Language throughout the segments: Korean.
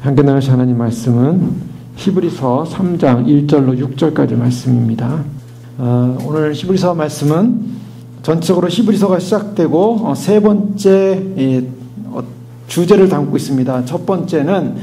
함께 나누실 하나님 말씀은 히브리서 3장 1절로 6절까지 말씀입니다. 오늘 히브리서 말씀은 전적으로 히브리서가 시작되고 세 번째 주제를 담고 있습니다. 첫 번째는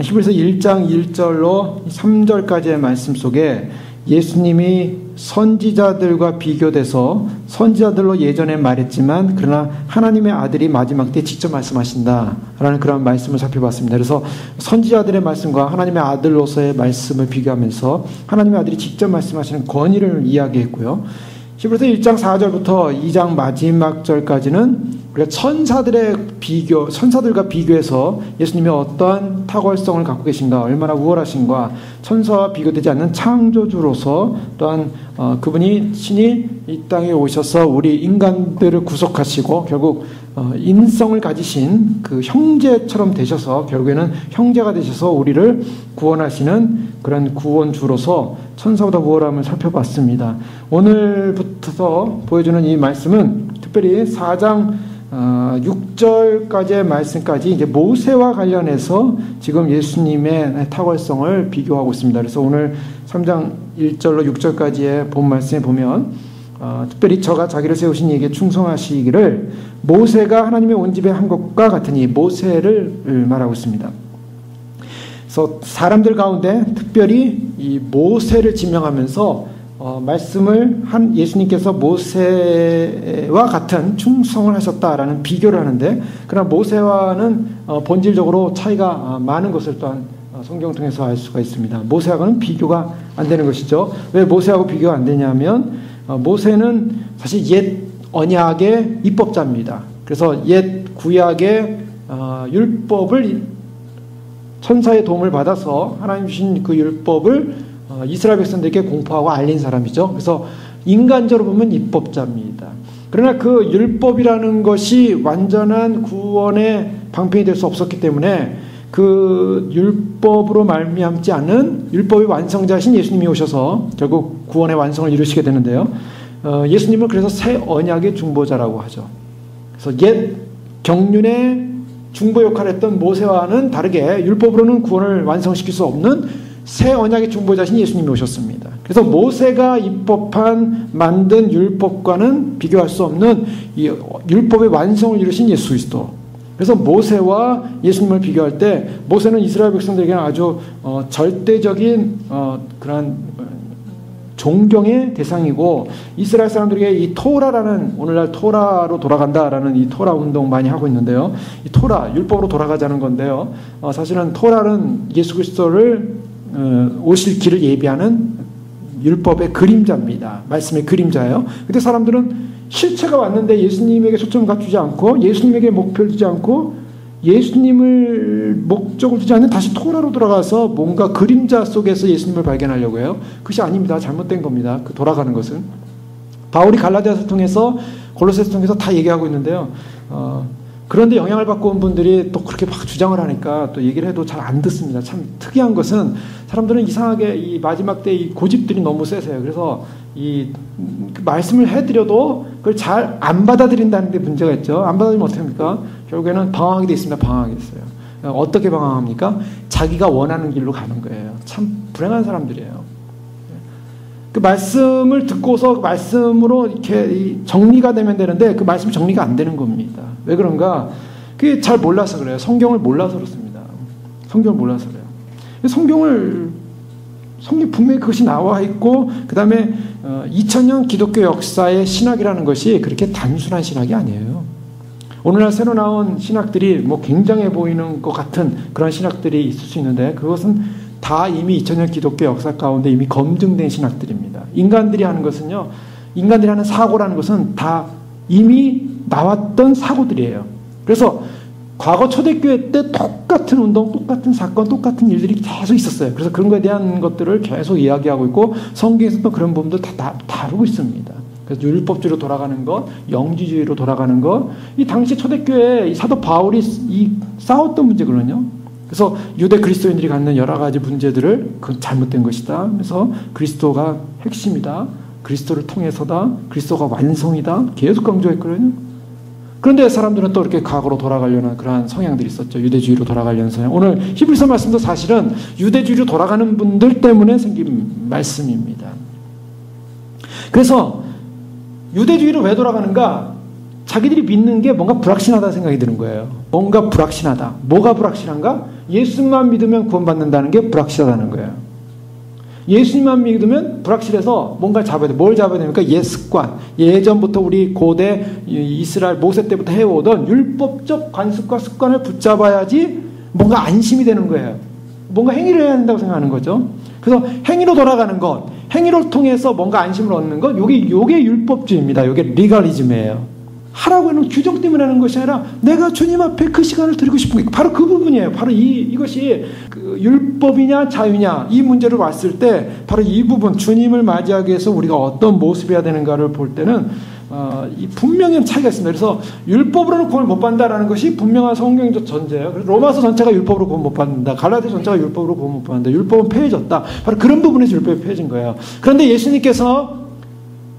히브리서 1장 1절로 3절까지의 말씀 속에 예수님이 선지자들과 비교돼서 선지자들로 예전에 말했지만 그러나 하나님의 아들이 마지막 때 직접 말씀하신다라는 그런 말씀을 살펴봤습니다. 그래서 선지자들의 말씀과 하나님의 아들로서의 말씀을 비교하면서 하나님의 아들이 직접 말씀하시는 권위를 이야기했고요. 히브리서 1장 4절부터 2장 마지막 절까지는 우리가 천사들과 비교해서 예수님이 어떠한 탁월성을 갖고 계신가, 얼마나 우월하신가, 천사와 비교되지 않는 창조주로서 또한 그분이 친히 이 땅에 오셔서 우리 인간들을 구속하시고 결국 인성을 가지신 그 형제처럼 되셔서 결국에는 형제가 되셔서 우리를 구원하시는 그런 구원주로서 천사보다 우월함을 살펴봤습니다. 오늘부터 보여주는 이 말씀은 특별히 4장 6절까지의 말씀까지 이제 모세와 관련해서 지금 예수님의 탁월성을 비교하고 있습니다. 그래서 오늘 3장 1절로 6절까지의 본 말씀에 보면 특별히 저가 자기를 세우신 이에게 충성하시기를 모세가 하나님의 온 집에 한 것과 같으니 모세를 말하고 있습니다. 그래서 사람들 가운데 특별히 이 모세를 지명하면서 말씀을 한 예수님께서 모세와 같은 충성을 하셨다라는 비교를 하는데, 그러나 모세와는 본질적으로 차이가 많은 것을 또한 성경을 통해서 알 수가 있습니다. 모세하고는 비교가 안 되는 것이죠. 왜 모세하고 비교가 안 되냐면 모세는 사실 옛 언약의 입법자입니다. 그래서 옛 구약의 율법을 천사의 도움을 받아서 하나님 주신 그 율법을 이스라엘 백성들에게 공포하고 알린 사람이죠. 그래서 인간적으로 보면 입법자입니다. 그러나 그 율법이라는 것이 완전한 구원의 방편이 될 수 없었기 때문에 그 율법으로 말미암지 않은 율법의 완성자신 예수님이 오셔서 결국 구원의 완성을 이루시게 되는데요. 예수님은 그래서 새 언약의 중보자라고 하죠. 그래서 옛 경륜의 중보 역할을 했던 모세와는 다르게 율법으로는 구원을 완성시킬 수 없는 새 언약의 중보자신 예수님이 오셨습니다. 그래서 모세가 입법한 만든 율법과는 비교할 수 없는 이 율법의 완성을 이루신 예수 그리스도. 그래서 모세와 예수님을 비교할 때 모세는 이스라엘 백성들에게는 아주 절대적인 그런 존경의 대상이고, 이스라엘 사람들에게 이 토라라는, 오늘날 토라로 돌아간다라는 이 토라 운동 많이 하고 있는데요. 이 토라, 율법으로 돌아가자는 건데요. 사실은 토라는 예수 그리스도를 오실 길을 예비하는 율법의 그림자입니다. 말씀의 그림자예요. 근데 사람들은 실체가 왔는데 예수님에게 초점을 갖추지 않고, 예수님에게 목표를 두지 않고, 예수님을 목적을 두지 않는 다시 토라로 돌아가서 뭔가 그림자 속에서 예수님을 발견하려고 해요. 그것이 아닙니다. 잘못된 겁니다. 그 돌아가는 것은. 바울이 갈라디아서 통해서, 골로새서 통해서 다 얘기하고 있는데요. 그런데 영향을 받고 온 분들이 또 그렇게 막 주장을 하니까 또 얘기를 해도 잘 안 듣습니다. 참 특이한 것은 사람들은 이상하게 이 마지막 때 이 고집들이 너무 세세요. 그래서 그 말씀을 해드려도 그걸 잘 안 받아들인다는 데 문제가 있죠. 안 받아들이면 어떻게 합니까? 결국에는 방황하게 돼 있습니다. 방황하게 됐어요. 어떻게 방황합니까? 자기가 원하는 길로 가는 거예요. 참 불행한 사람들이에요. 그 말씀을 듣고서 그 말씀으로 이렇게 정리가 되면 되는데 그 말씀이 정리가 안 되는 겁니다. 왜 그런가? 그게 잘 몰라서 그래요. 성경을 몰라서 그렇습니다. 성경을 몰라서 그래요. 성경 분명히 그것이 나와 있고, 그 다음에 2000년 기독교 역사의 신학이라는 것이 그렇게 단순한 신학이 아니에요. 오늘날 새로 나온 신학들이 뭐 굉장해 보이는 것 같은 그런 신학들이 있을 수 있는데, 그것은 다 이미 2000년 기독교 역사 가운데 이미 검증된 신학들입니다. 인간들이 하는 것은요, 인간들이 하는 사고라는 것은 다 이미 나왔던 사고들이에요. 그래서 과거 초대교회 때 똑같은 운동, 똑같은 사건, 똑같은 일들이 계속 있었어요. 그래서 그런 거에 대한 것들을 계속 이야기하고 있고, 성경에서도 그런 부분들 다 다루고 있습니다. 그래서 율법주의로 돌아가는 것, 영지주의로 돌아가는 것, 이 당시 초대교회 이 사도 바울이 싸웠던 문제거든요. 그래서 유대 그리스도인들이 갖는 여러 가지 문제들을 그 잘못된 것이다. 그래서 그리스도가 핵심이다. 그리스도를 통해서다. 그리스도가 완성이다. 계속 강조했거든요. 그런데 사람들은 또 이렇게 과거로 돌아가려는 그러한 성향들이 있었죠. 유대주의로 돌아가려는 성향. 오늘 히브리서 말씀도 사실은 유대주의로 돌아가는 분들 때문에 생긴 말씀입니다. 그래서 유대주의로 왜 돌아가는가? 자기들이 믿는 게 뭔가 불확실하다 생각이 드는 거예요. 뭔가 불확실하다. 뭐가 불확실한가? 예수만 믿으면 구원받는다는 게 불확실하다는 거예요. 예수님만 믿으면 불확실해서 뭔가 잡아야 돼. 뭘 잡아야 됩니까? 옛 습관. 예전부터 우리 고대 이스라엘 모세 때부터 해오던 율법적 관습과 습관을 붙잡아야지 뭔가 안심이 되는 거예요. 뭔가 행위를 해야 된다고 생각하는 거죠. 그래서 행위로 돌아가는 것, 행위를 통해서 뭔가 안심을 얻는 것, 요게 율법주의입니다. 요게 리갈리즘이에요. 하라고 하는 규정 때문에 하는 것이 아니라 내가 주님 앞에 그 시간을 드리고 싶은 게 바로 그 부분이에요. 바로 이것이 그 율법이냐 자유냐 이 문제를 봤을 때 바로 이 부분, 주님을 맞이하기 위해서 우리가 어떤 모습이어야 되는가를 볼 때는 분명히 차이가 있습니다. 그래서 율법으로는 구원을 못 받는다라는 것이 분명한 성경적 전제예요. 그래서 로마서 전체가 율법으로 구원 못 받는다. 갈라디아 전체가 율법으로 구원 못 받는다. 율법은 폐해졌다. 바로 그런 부분에서 율법이 폐해진 거예요. 그런데 예수님께서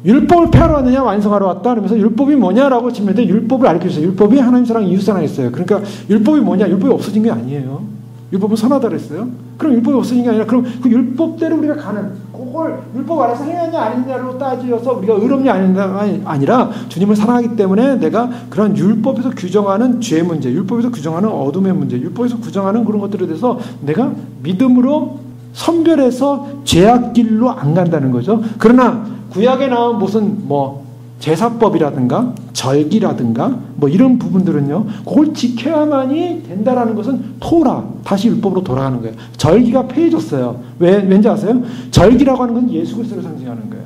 율법을 폐하러 왔느냐 완성하러 왔다 그러면서 율법이 뭐냐라고 질문했는데 율법을 알려주세요. 율법이 하나님 사랑 이웃 사랑 있어요. 그러니까 율법이 뭐냐? 율법이 없어진 게 아니에요. 율법은 선하다 그랬어요. 그럼 율법이 없어진 게 아니라 그럼 그 율법대로 우리가 가는 그걸 율법 안에서 행했냐 아니냐로 따지어서 우리가 의롭냐 아니냐가 아니라 주님을 사랑하기 때문에 내가 그런 율법에서 규정하는 죄 문제, 율법에서 규정하는 어둠의 문제, 율법에서 규정하는 그런 것들에 대해서 내가 믿음으로 선별해서 죄악길로 안 간다는 거죠. 그러나 구약에 나온 무슨 제사법이라든가 절기라든가 이런 부분들은요, 그걸 지켜야만이 된다라는 것은 토라, 다시 율법으로 돌아가는 거예요. 절기가 폐해졌어요. 왠지 아세요? 절기라고 하는 건 예수 그리스도를 상징하는 거예요.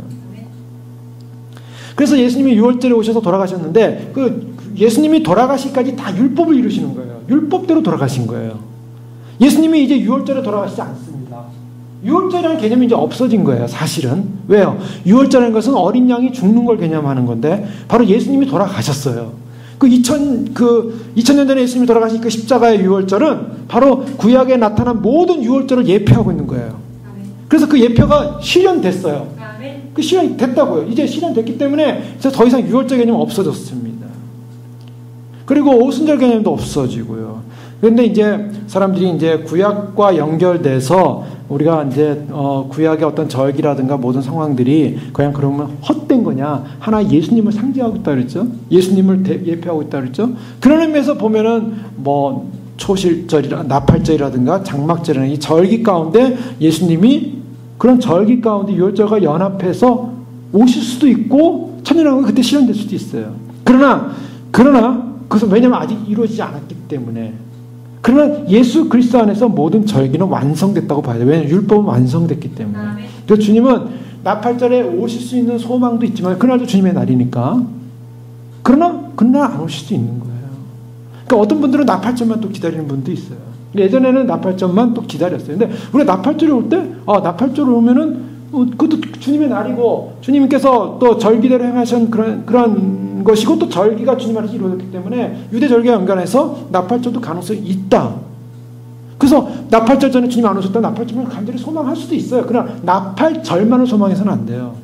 그래서 예수님이 6월절에 오셔서 돌아가셨는데 그 예수님이 돌아가시기까지 다 율법을 이루시는 거예요. 율법대로 돌아가신 거예요. 예수님이 이제 6월절에 돌아가시지 않습니다. 6월절이라는 개념이 이제 없어진 거예요, 사실은. 왜요? 6월절이라는 것은 어린 양이 죽는 걸 개념하는 건데, 바로 예수님이 돌아가셨어요. 2000년 전에 예수님이 돌아가신 그 십자가의 6월절은 바로 구약에 나타난 모든 6월절을 예표하고 있는 거예요. 그래서 그 예표가 실현됐어요. 그 실현이 됐다고요. 이제 실현됐기 때문에 더 이상 6월절 개념은 없어졌습니다. 그리고 오순절 개념도 없어지고요. 그런데 이제 사람들이 이제 구약과 연결돼서 우리가 이제 구약의 어떤 절기라든가 모든 상황들이 그냥 그러면 헛된 거냐? 하나 예수님을 상징하고 있다 그랬죠. 예수님을 예표하고 있다 그랬죠. 그런 의미에서 보면은 초실절이라 나팔절이라든가 장막절이라는 이 절기 가운데 예수님이 그런 절기 가운데 6월절과 연합해서 오실 수도 있고 천년왕국이 그때 실현될 수도 있어요. 그러나 그것은 왜냐하면 아직 이루어지지 않았기 때문에. 그러나 예수 그리스도 안에서 모든 절기는 완성됐다고 봐야 돼요. 왜냐하면 율법은 완성됐기 때문에. 그래서 주님은 나팔절에 오실 수 있는 소망도 있지만 그날도 주님의 날이니까. 그러나 그날 안 오실 수 있는 거예요. 그러니까 어떤 분들은 나팔절만 또 기다리는 분도 있어요. 예전에는 나팔절만 또 기다렸어요. 근데 우리가 나팔절이 올 때 나팔절 오면은 그것도 주님의 날이고 주님께서 또 절기대로 행하신 그런 것이고 또 절기가 주님 안에서 이루어졌기 때문에 유대 절기와 연관해서 나팔절도 가능성이 있다. 그래서 나팔절 전에 주님 안 오셨다 나팔절을 간절히 소망할 수도 있어요. 그러나 나팔절만을 소망해서는 안 돼요.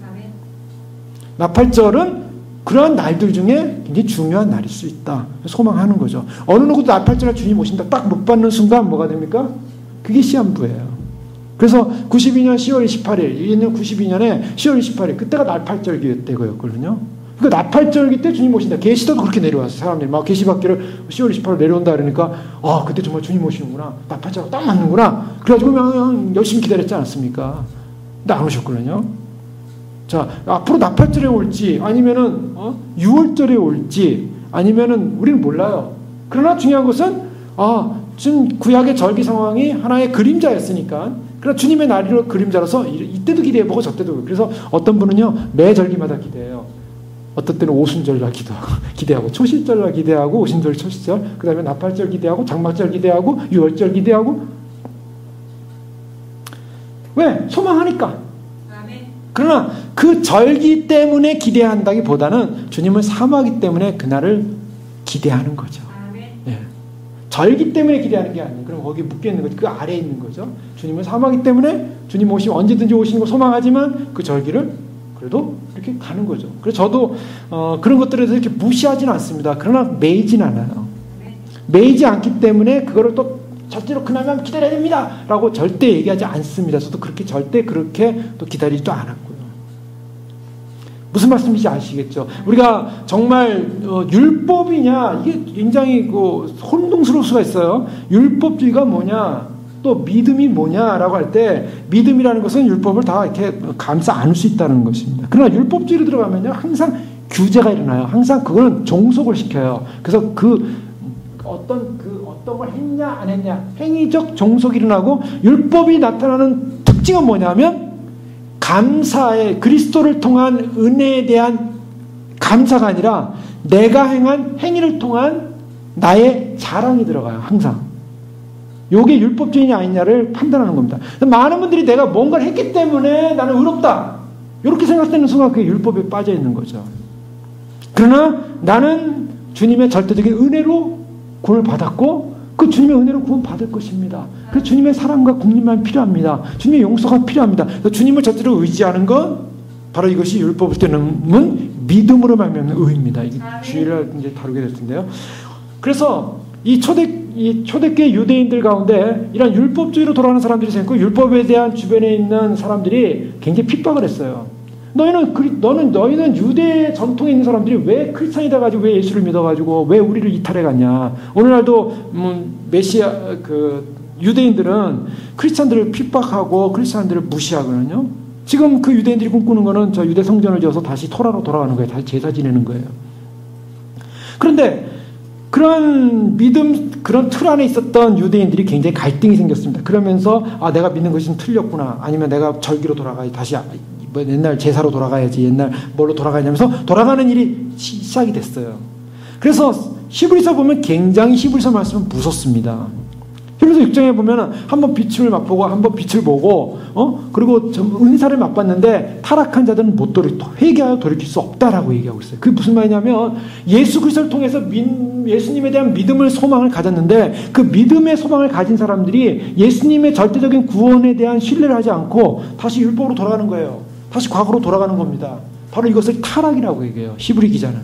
나팔절은 그러한 날들 중에 굉장히 중요한 날일 수 있다. 소망하는 거죠. 어느 누구도 나팔절에 주님 오신다 딱 못 받는 순간 뭐가 됩니까? 그게 시한부예요. 그래서 92년 10월 28일, 92년에 10월 28일, 그때가 나팔절기 때였거든요. 그러니까 나팔절기 때 주님 오신다. 계시도도 그렇게 내려왔어요. 사람들이 막 계시받기를 10월 28일 내려온다 그러니까 그때 정말 주님 오시는구나. 나팔절하고 딱 맞는구나. 그래가지고 그냥 열심히 기다렸지 않았습니까? 근데 안 오셨거든요. 자, 앞으로 나팔절에 올지 아니면은 6월절에 올지 아니면은 우리는 몰라요. 그러나 중요한 것은 지금 구약의 절기 상황이 하나의 그림자였으니까 그러나 주님의 날이로 그림자라서 이때도 기대해보고 저때도 그래서 어떤 분은요 매 절기마다 기대해요. 어떤 때는 오순절날 기대하고 초실절날 기대하고 오순절 초실절 그 다음에 나팔절 기대하고 장막절 기대하고 6월절 기대하고 왜? 소망하니까. 그러나 그 절기 때문에 기대한다기보다는 주님을 사모하기 때문에 그날을 기대하는 거죠. 예. 절기 때문에 기대하는 게 아니에요. 그럼 거기 묶여있는 거죠. 그 아래에 있는 거죠. 주님을 사모하기 때문에 주님 오시면 언제든지 오시는 걸 소망하지만 그 절기를 그래도 이렇게 가는 거죠. 그래서 저도 그런 것들에 대해서 이렇게 무시하지는 않습니다. 그러나 매이진 않아요. 매이지 않기 때문에 그거를 또 절대로 그날만 기다려야 됩니다 라고 절대 얘기하지 않습니다. 저도 절대 그렇게 또 기다리지도 않았고요. 무슨 말씀인지 아시겠죠? 우리가 정말 율법이냐, 이게 굉장히 혼동스러울 수가 있어요. 율법주의가 뭐냐, 또 믿음이 뭐냐라고 할 때, 믿음이라는 것은 율법을 다 이렇게 감싸 안을 수 있다는 것입니다. 그러나 율법주의로 들어가면요, 항상 규제가 일어나요. 항상 그거는 종속을 시켜요. 그래서 어떤 걸 했냐 안 했냐, 행위적 종속이 일어나고, 율법이 나타나는 특징은 뭐냐면 감사의, 그리스도를 통한 은혜에 대한 감사가 아니라 내가 행한 행위를 통한 나의 자랑이 들어가요. 항상 요게 율법주의냐 아니냐를 판단하는 겁니다. 많은 분들이 내가 뭔가를 했기 때문에 나는 의롭다 이렇게 생각되는 순간 그게 율법에 빠져 있는 거죠. 그러나 나는 주님의 절대적인 은혜로 구원을 받았고 그 주님의 은혜로 구원 받을 것입니다. 그래서 주님의 사랑과 국림만 필요합니다. 주님의 용서가 필요합니다. 그래서 주님을 절대로 의지하는 건 바로 이것이 율법을 때는 믿음으로 말미암는 의입니다. 이게 주의를 이제 다루게 될 텐데요. 그래서 이 초대교회 유대인들 가운데 이런 율법주의로 돌아가는 사람들이 생겼고 율법에 대한 주변에 있는 사람들이 굉장히 핍박을 했어요. 너희는 유대 전통에 있는 사람들이 왜 크리스찬이 돼가지고 왜 예수를 믿어가지고 왜 우리를 이탈해 갔냐. 오늘날도 메시아 유대인들은 크리스찬들을 핍박하고 크리스찬들을 무시하거든요. 지금 그 유대인들이 꿈꾸는 거는 저 유대 성전을 지어서 다시 토라로 돌아가는 거예요. 다시 제사 지내는 거예요. 그런데 그런 믿음, 그런 틀 안에 있었던 유대인들이 굉장히 갈등이 생겼습니다. 그러면서 내가 믿는 것이 좀 틀렸구나. 아니면 내가 절기로 돌아가야지. 다시 옛날 제사로 돌아가야지. 옛날 뭘로 돌아가냐면서 돌아가는 일이 시작이 됐어요. 그래서 히브리서 보면 굉장히 히브리서 말씀은 무섭습니다. 히브리서 6장에 보면 한번 빛을 맛보고 한번 빛을 보고 그리고 은사를 맛봤는데 타락한 자들은 못 회개하여 돌이킬 수 없다라고 얘기하고 있어요. 그게 무슨 말이냐면 예수 그리스도를 통해서 예수님에 대한 믿음을 소망을 가졌는데 그 믿음의 소망을 가진 사람들이 예수님의 절대적인 구원에 대한 신뢰를 하지 않고 다시 율법으로 돌아가는 거예요. 다시 과거로 돌아가는 겁니다. 바로 이것을 타락이라고 얘기해요. 히브리 기자는.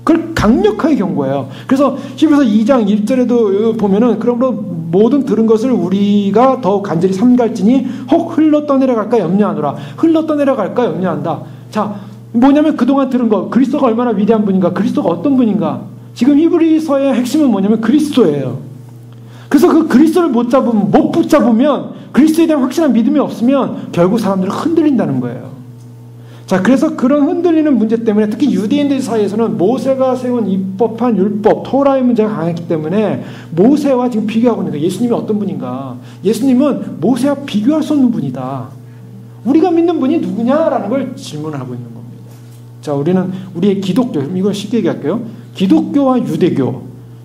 그걸 강력하게 경고해요. 그래서 히브리서 2장 1절에도 보면은 그러므로 모든 들은 것을 우리가 더욱 간절히 삼갈지니 혹 흘러 떠내려갈까 염려하노라. 흘러 떠내려갈까 염려한다. 자, 뭐냐면 그동안 들은 거 그리스도가 얼마나 위대한 분인가, 그리스도가 어떤 분인가. 지금 히브리서의 핵심은 뭐냐면 그리스도예요. 그래서 그 그리스도를 못 붙잡으면 그리스도에 대한 확실한 믿음이 없으면 결국 사람들은 흔들린다는 거예요. 자, 그래서 그런 흔들리는 문제 때문에 특히 유대인들 사이에서는 모세가 세운 입법한 율법, 토라의 문제가 강했기 때문에 모세와 지금 비교하고 있는 거예요. 예수님이 어떤 분인가? 예수님은 모세와 비교할 수 없는 분이다. 우리가 믿는 분이 누구냐라는 걸 질문하고 있는 겁니다. 자, 우리의 기독교, 이걸 쉽게 얘기할게요. 기독교와 유대교,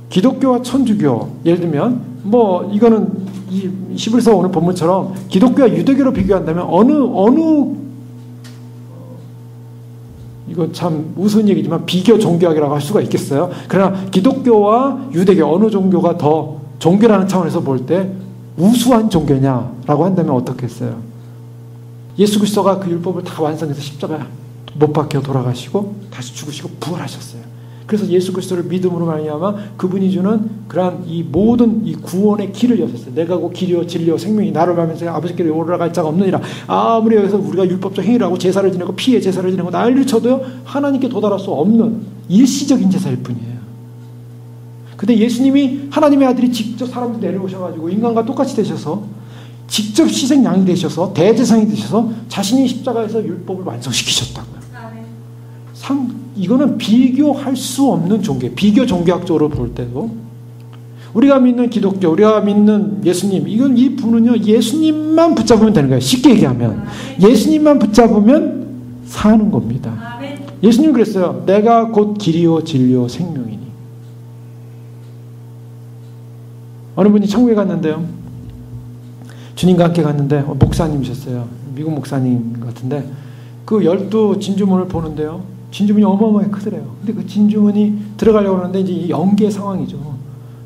기독교와 천주교, 예를 들면 이거는 이 히브리서 오늘 본문처럼 기독교와 유대교로 비교한다면 어느 이거 참 우스운 얘기지만 비교 종교학이라고 할 수가 있겠어요. 그러나 기독교와 유대교 어느 종교가 더 종교라는 차원에서 볼 때 우수한 종교냐라고 한다면 어떻겠어요? 예수 그리스도가 그 율법을 다 완성해서 십자가에 못 박혀 돌아가시고 다시 죽으시고 부활하셨어요. 그래서 예수 그리스도를 믿음으로 말미암아 그분이 주는 그러한 이 모든 이 구원의 길을 여셨어요. 내가 곧 길이요 진리요 생명이 나를 말면서 아버지께로 올라갈 자가 없느니라. 아무리 여기서 우리가 율법적 행위를 하고 제사를 지내고 피의 제사를 지내고 난리를 쳐도요 하나님께 도달할 수 없는 일시적인 제사일 뿐이에요. 근데 예수님이 하나님의 아들이 직접 사람들 내려오셔가지고 인간과 똑같이 되셔서 직접 희생양이 되셔서 대제사장이 되셔서 자신이 십자가에서 율법을 완성시키셨다고요. 이거는 비교할 수 없는 종교, 비교 종교학적으로 볼 때도 우리가 믿는 기독교, 우리가 믿는 예수님, 이 분은요 예수님만 붙잡으면 되는 거예요. 쉽게 얘기하면 예수님만 붙잡으면 사는 겁니다. 예수님이 그랬어요. 내가 곧 길이요 진리요 생명이니. 어느 분이 천국에 갔는데요, 주님과 함께 갔는데 목사님이셨어요. 미국 목사님 같은데 그 12 진주문을 보는데요, 진주문이 어마어마하게 크더래요. 근데 그 진주문이 들어가려고 하는데 이제 연계 상황이죠.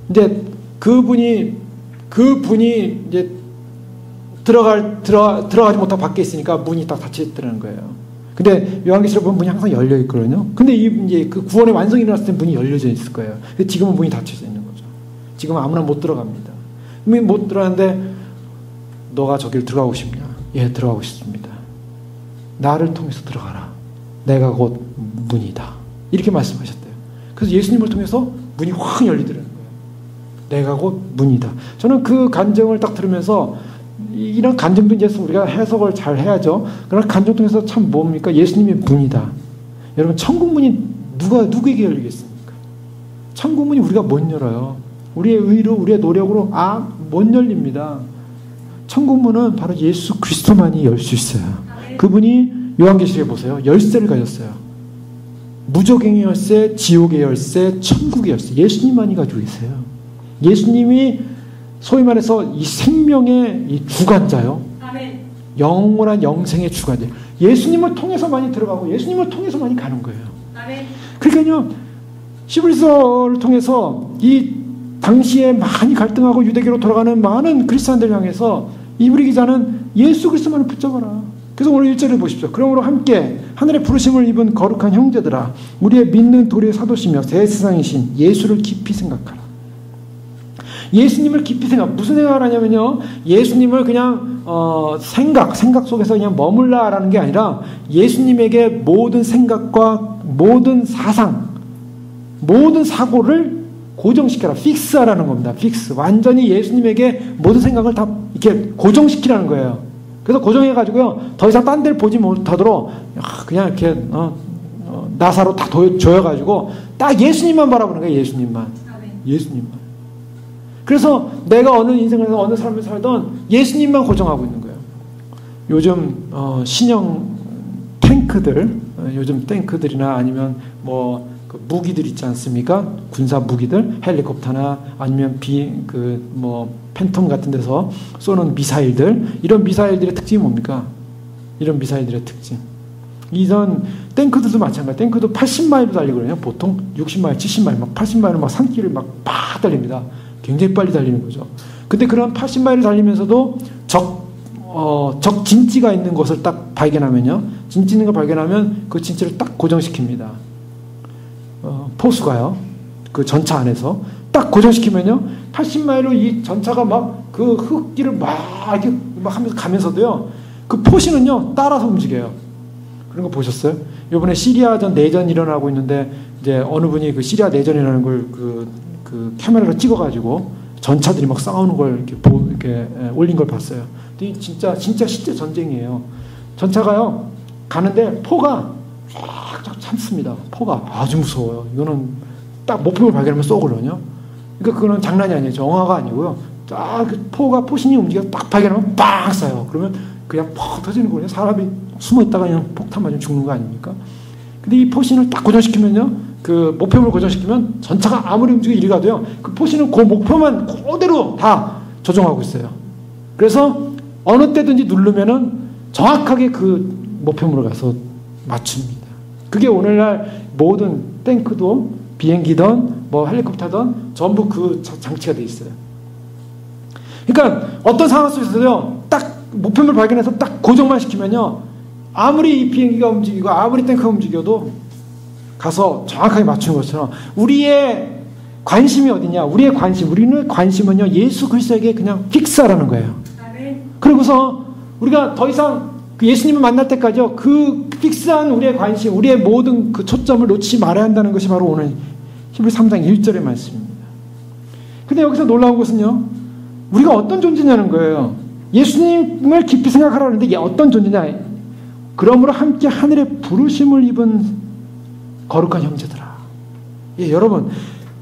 근데 그분이 이제 들어가지 못하고 밖에 있으니까 문이 딱 닫혀있더라는 거예요. 근데 요한계시록 보면 문이 항상 열려 있거든요. 근데 이제 그 구원의 완성이 일어났을 때 문이 열려져 있을 거예요. 근데 지금은 문이 닫혀져 있는 거죠. 지금은 아무나 못 들어갑니다. 못 들어가는데 너가 저길 들어가고 싶냐? 예, 들어가고 싶습니다. 나를 통해서 들어가라. 내가 곧 문이다. 이렇게 말씀하셨대요. 그래서 예수님을 통해서 문이 확 열리더라는 거예요. 내가 곧 문이다. 저는 그 간증을 딱 들으면서 이런 간증도 이제 우리가 해석을 잘 해야죠. 그러나 간증 통해서 참 뭡니까? 예수님의 문이다. 여러분, 천국 문이 누구에게 열리겠습니까? 천국 문이 우리가 못 열어요. 우리의 의로, 우리의 노력으로 못 열립니다. 천국 문은 바로 예수 그리스도만이 열 수 있어요. 그분이 요한계시록에 보세요. 열쇠를 가졌어요. 무적의 열쇠, 지옥의 열쇠, 천국의 열쇠. 예수님만이 가지고 계세요. 예수님이 소위 말해서 이 생명의 이 주관자요. 아멘. 영원한 영생의 주관자. 예수님을 통해서 많이 들어가고 예수님을 통해서 많이 가는 거예요. 아멘. 그러니까요, 히브리서를 통해서 이 당시에 많이 갈등하고 유대교로 돌아가는 많은 그리스도인들을 향해서 이브리 기자는 예수 그리스도만을 붙잡아라. 그래서 오늘 1절을 보십시오. 그러므로 함께 하늘의 부르심을 입은 거룩한 형제들아, 우리의 믿는 도리의 사도시며 새 세상이신 예수를 깊이 생각하라. 예수님을 깊이 무슨 생각을 하냐면요, 예수님을 그냥 생각 속에서 그냥 머물라라는 게 아니라 예수님에게 모든 생각과 모든 사상, 모든 사고를 고정시켜라. 픽스하라는 겁니다. 픽스. 완전히 예수님에게 모든 생각을 다 이렇게 고정시키라는 거예요. 그래서 고정해가지고요, 더 이상 딴 데를 보지 못하도록 그냥 이렇게 나사로 다 조여가지고 딱 예수님만 바라보는 거예요. 예수님만. 그래서 내가 어느 인생에서 어느 삶을 살던 예수님만 고정하고 있는 거예요. 요즘 신형 탱크들, 요즘 탱크들이나 아니면 뭐 그 무기들 있지 않습니까? 군사 무기들, 헬리콥터나 아니면 팬텀 같은 데서 쏘는 미사일들, 이런 미사일들의 특징이 뭡니까? 이런 미사일들의 특징. 이전 탱크들도 마찬가지. 탱크도 80마일로 달리거든요. 보통 60마일, 70마일, 막 80마일은 막 산길을 막 달립니다. 굉장히 빨리 달리는 거죠. 근데 그런 80마일을 달리면서도 적 진지가 있는 곳을 딱 발견하면요. 진지 있는 걸 발견하면 그 진지를 딱 고정시킵니다. 포수가요. 그 전차 안에서 딱 고정시키면요. 80마일로 이 전차가 막 그 흙길을 이렇게 하면서 가면서도요. 그 포신은요. 따라서 움직여요. 그런 거 보셨어요? 이번에 시리아전 내전 일어나고 있는데 이제 어느 분이 그 시리아 내전이라는 걸 그 카메라로 찍어가지고 전차들이 막 싸우는 걸 이렇게 올린 걸 봤어요. 근데 진짜 실제 전쟁이에요. 전차가요 가는데 포가 쫙쫙 참습니다. 포가 아주 무서워요. 이거는 딱 목표를 발견하면 쏘거든요. 그러니까 그거는 장난이 아니에요. 정화가 아니고요. 딱 포신이 움직여 딱 발견하면 빵 쏴요. 그러면 그냥 퍽 터지는 거예요. 사람이 숨어 있다가 그냥 폭탄 맞으면 죽는 거 아닙니까? 근데 이 포신을 딱 고정시키면요. 그 목표를 고정시키면 전차가 아무리 움직이고 이리 가도요. 그 포신은 그 목표만 그대로 다 조정하고 있어요. 그래서 어느 때든지 누르면은 정확하게 그 목표물을 가서 맞춥니다. 그게 오늘날 모든 탱크도 비행기든 뭐 헬리콥터든 전부 그 장치가 돼 있어요. 그러니까 어떤 상황 속에서도요. 딱 목표물 발견해서 딱 고정만 시키면요. 아무리 이 비행기가 움직이고 아무리 탱크가 움직여도 가서 정확하게 맞추는 것처럼 우리의 관심이 어디냐? 우리는 관심은요. 예수 그리스도에게 그냥 픽스하라는 거예요. 그리고서 우리가 더 이상 그 예수님을 만날 때까지요. 그 픽스한 우리의 관심, 우리의 모든 그 초점을 놓치지 말아야 한다는 것이 바로 오늘 히브리 3장 1절의 말씀입니다. 근데 여기서 놀라운 것은요. 우리가 어떤 존재냐는 거예요. 예수님을 깊이 생각하라는데 이게 어떤 존재냐? 그러므로 함께 하늘의 부르심을 입은 거룩한 형제들아. 예, 여러분,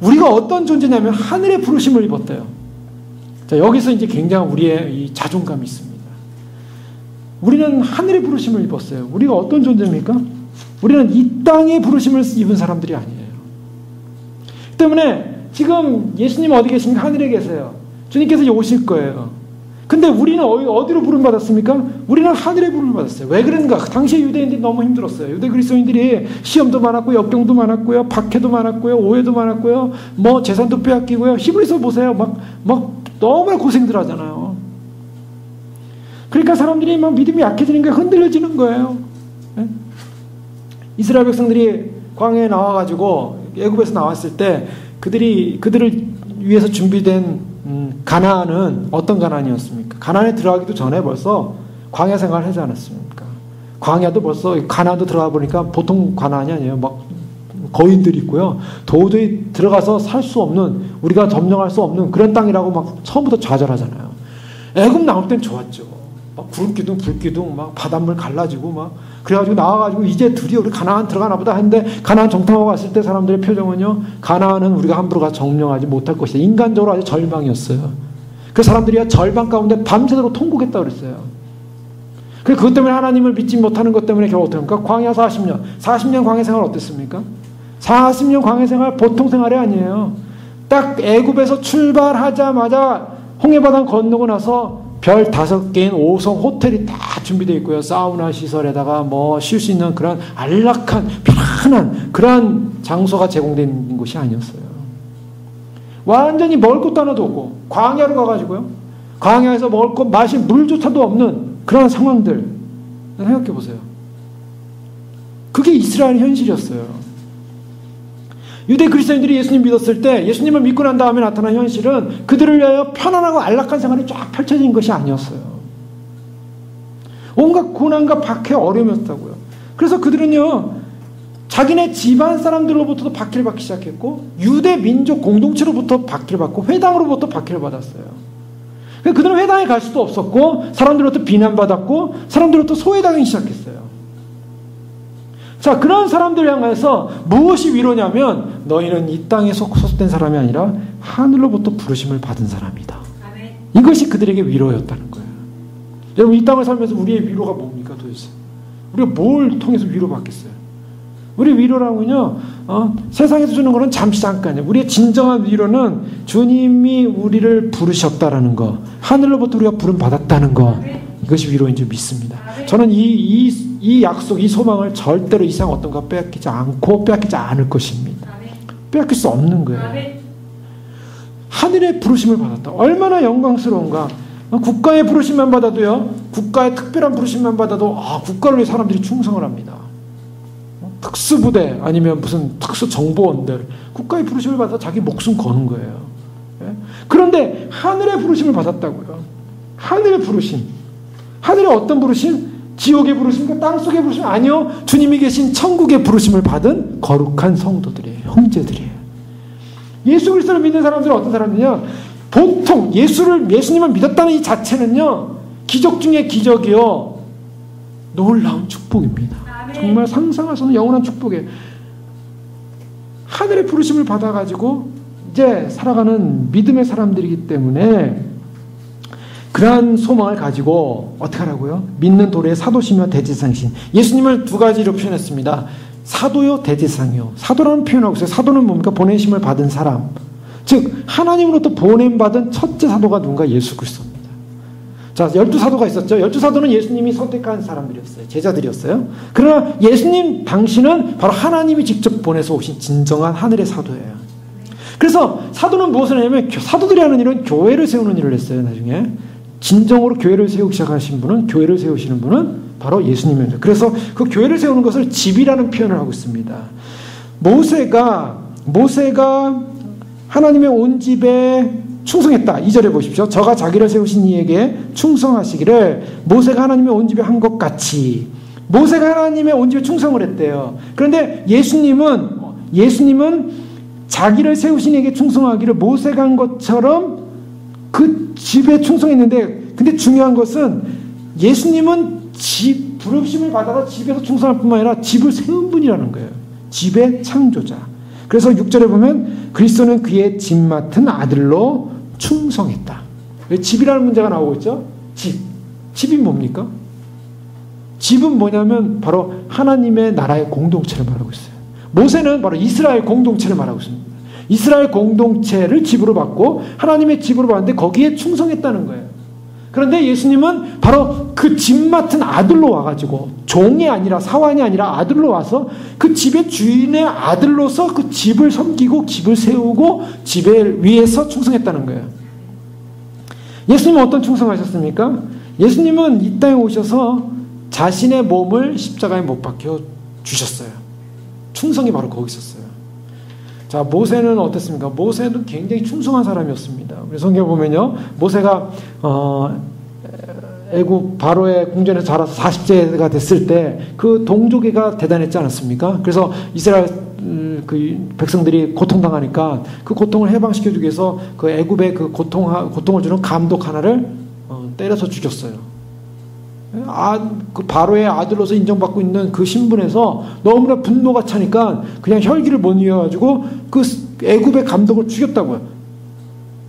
우리가 어떤 존재냐면 하늘의 부르심을 입었대요. 자, 여기서 이제 굉장히 우리의 이 자존감이 있습니다. 우리는 하늘의 부르심을 입었어요. 우리가 어떤 존재입니까? 우리는 이 땅의 부르심을 입은 사람들이 아니에요. 때문에 지금 예수님 어디 계십니까? 하늘에 계세요. 주님께서 오실 거예요. 근데 우리는 어디로 부름 받았습니까? 우리는 하늘의 부름을 받았어요. 왜 그런가? 당시에 유대인들이 너무 힘들었어요. 유대 그리스도인들이 시험도 많았고 역경도 많았고요. 박해도 많았고요. 오해도 많았고요. 뭐 재산도 빼앗기고요. 히브리서 보세요. 막 너무 고생들 하잖아요. 그러니까 사람들이 막 믿음이 약해지는 게 흔들려지는 거예요. 네? 이스라엘 백성들이 광야에 나와가지고 애굽에서 나왔을 때 그들을 위해서 준비된 가나안은 어떤 가나안이었습니까? 가나안에 들어가기도 전에 벌써 광야 생활을 하지 않았습니까? 광야도 벌써 가나안도 들어가 보니까 보통 가나안이 아니에요. 막 거인들이 있고요. 도저히 들어가서 살 수 없는, 우리가 점령할 수 없는 그런 땅이라고 막 처음부터 좌절하잖아요. 애굽 나올 땐 좋았죠. 막 구름기둥, 불기둥, 막 바닷물 갈라지고 막 그래가지고 나와가지고 이제 드디어 우리 가나안 들어가나 보다 했는데 가나안 정탐하고 갔을 때 사람들의 표정은요, 가나안은 우리가 함부로 가서 점령하지 못할 것이다. 인간적으로 아주 절망이었어요. 그 사람들이 절망 가운데 밤새도록 통곡했다고 그랬어요. 그것 때문에 하나님을 믿지 못하는 것 때문에 결국 어떻게 합니까? 광야 40년 광야 생활 어땠습니까? 40년 광야 생활 보통 생활이 아니에요. 딱 애굽에서 출발하자마자 홍해바다 건너고 나서 별 5개인 5성 호텔이 다 준비되어 있고요. 사우나 시설에다가 뭐 쉴 수 있는 그런 안락한 편안한 그런 장소가 제공된 곳이 아니었어요. 완전히 먹을 것도 하나도 없고 광야로 가가지고요. 광야에서 먹을 것, 마실 물조차도 없는 그런 상황들 생각해 보세요. 그게 이스라엘 현실이었어요. 유대 그리스도인들이 예수님 믿었을 때 예수님을 믿고 난 다음에 나타난 현실은 그들을 위하여 편안하고 안락한 생활이 쫙 펼쳐진 것이 아니었어요. 온갖 고난과 박해, 어려움이었다고요. 그래서 그들은요, 자기네 집안 사람들로부터도 박해를 받기 시작했고 유대 민족 공동체로부터 박해를 받고 회당으로부터 박해를 받았어요. 그들은 회당에 갈 수도 없었고 사람들로부터 비난받았고 사람들로부터 소외당하기 시작했어요. 자, 그런 사람들을 향해서 무엇이 위로냐면 너희는 이 땅에 소속된 사람이 아니라 하늘로부터 부르심을 받은 사람이다. 이것이 그들에게 위로였다는 거예요. 여러분, 이 땅을 살면서 우리의 위로가 뭡니까 도대체? 우리가 뭘 통해서 위로받겠어요? 우리 위로라고는요, 세상에서 주는 거는 잠시 잠깐이에요. 우리의 진정한 위로는 주님이 우리를 부르셨다라는 거, 하늘로부터 우리가 부름 받았다는 거, 이것이 위로인 줄 믿습니다. 저는 이 약속, 이 소망을 절대로 이 세상 어떤 것 빼앗기지 않고 빼앗기지 않을 것입니다. 빼앗길 수 없는 거예요. 하늘의 부르심을 받았다. 얼마나 영광스러운가. 국가의 부르심만 받아도요, 국가의 특별한 부르심만 받아도 국가를 위해 사람들이 충성을 합니다. 특수부대 아니면 무슨 특수정보원들, 국가의 부르심을 받아 자기 목숨 거는 거예요. 그런데 하늘의 부르심을 받았다고요. 하늘의 부르심. 하늘의 어떤 부르심? 지옥의 부르심과 땅속의 부르심? 아니요. 주님이 계신 천국의 부르심을 받은 거룩한 성도들이에요. 형제들이에요. 예수 그리스도를 믿는 사람들은 어떤 사람이냐? 보통 예수님을 믿었다는 이 자체는요, 기적 중에 기적이요, 놀라운 축복입니다. 정말 상상할 수 없는 영원한 축복이에요. 하늘의 부르심을 받아가지고 이제 살아가는 믿음의 사람들이기 때문에 그러한 소망을 가지고 어떻게 하라고요? 믿는 도래의 사도시며 대제사장이신 예수님을 두 가지로 표현했습니다. 사도요, 대제사장이요. 사도라는 표현하고 있어요. 사도는 뭡니까? 보내심을 받은 사람. 즉 하나님으로부터 보냄받은 첫째 사도가 누군가? 예수 그리스도입니다. 자, 12사도가 있었죠. 12사도는 예수님이 선택한 사람들이었어요. 제자들이었어요. 그러나 예수님 당신은 바로 하나님이 직접 보내서 오신 진정한 하늘의 사도예요. 그래서 사도는 무엇을 하냐면 사도들이 하는 일은 교회를 세우는 일을 했어요. 나중에 진정으로 교회를 세우기 시작하신 분은, 교회를 세우시는 분은 바로 예수님입니다. 그래서 그 교회를 세우는 것을 집이라는 표현을 하고 있습니다. 모세가 하나님의 온 집에 충성했다. 2절에 보십시오. 저가 자기를 세우신 이에게 충성하시기를 모세가 하나님의 온 집에 한 것 같이. 모세가 하나님의 온 집에 충성을 했대요. 그런데 예수님은 자기를 세우신 이에게 충성하기를 모세가 한 것처럼 그 집에 충성했는데, 근데 중요한 것은 예수님은 부르심을 받아서 집에서 충성할 뿐만 아니라 집을 세운 분이라는 거예요. 집의 창조자. 그래서 6절에 보면 그리스도는 그의 집 맡은 아들로 충성했다. 집이라는 문제가 나오고 있죠. 집이 뭡니까? 집은 뭐냐면 바로 하나님의 나라의 공동체를 말하고 있어요. 모세는 바로 이스라엘 공동체를 말하고 있습니다. 이스라엘 공동체를 집으로 받고 하나님의 집으로 받는데 거기에 충성했다는 거예요. 그런데 예수님은 바로 그 집 맡은 아들로 와가지고 종이 아니라 사환이 아니라 아들로 와서 그 집의 주인의 아들로서 그 집을 섬기고 집을 세우고 집에 위해서 충성했다는 거예요. 예수님은 어떤 충성하셨습니까? 예수님은 이 땅에 오셔서 자신의 몸을 십자가에 못 박혀 주셨어요. 충성이 바로 거기 있었어요. 자, 모세는 어땠습니까? 모세는 굉장히 충성한 사람이었습니다. 우리 성경에 보면요, 모세가 애굽 바로의 궁전에서 자라서 40세가 됐을 때 그 동족애가 대단했지 않았습니까? 그래서 이스라엘 그 백성들이 고통당하니까 그 고통을 해방시켜주기 위해서 그 애굽의 그 고통을 주는 감독 하나를 때려서 죽였어요. 그 바로의 아들로서 인정받고 있는 그 신분에서 너무나 분노가 차니까 그냥 혈기를 못 이어가지고 그 애굽의 감독을 죽였다고요.